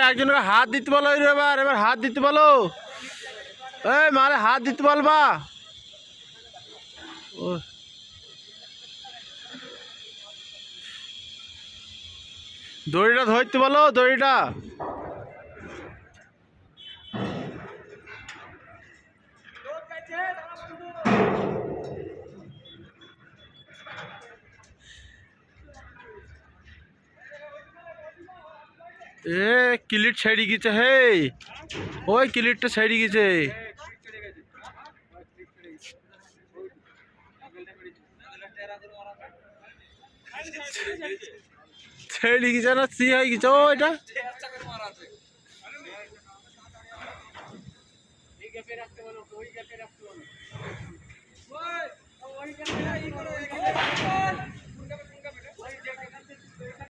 একজনকে হাত দিতে বলো, এবার এবার হাত দিতে বলো। এই মারে হাত দিতে বলবা। ও দড়িটা ধরতে বলো, দড়িটা। এ ক্লিট ছেড়ে গেছে, হে ওই ক্লিটটা ছেড়ে গেছে। ছেড়ে গেছে না, সি হয়ে গেছে ওইটা।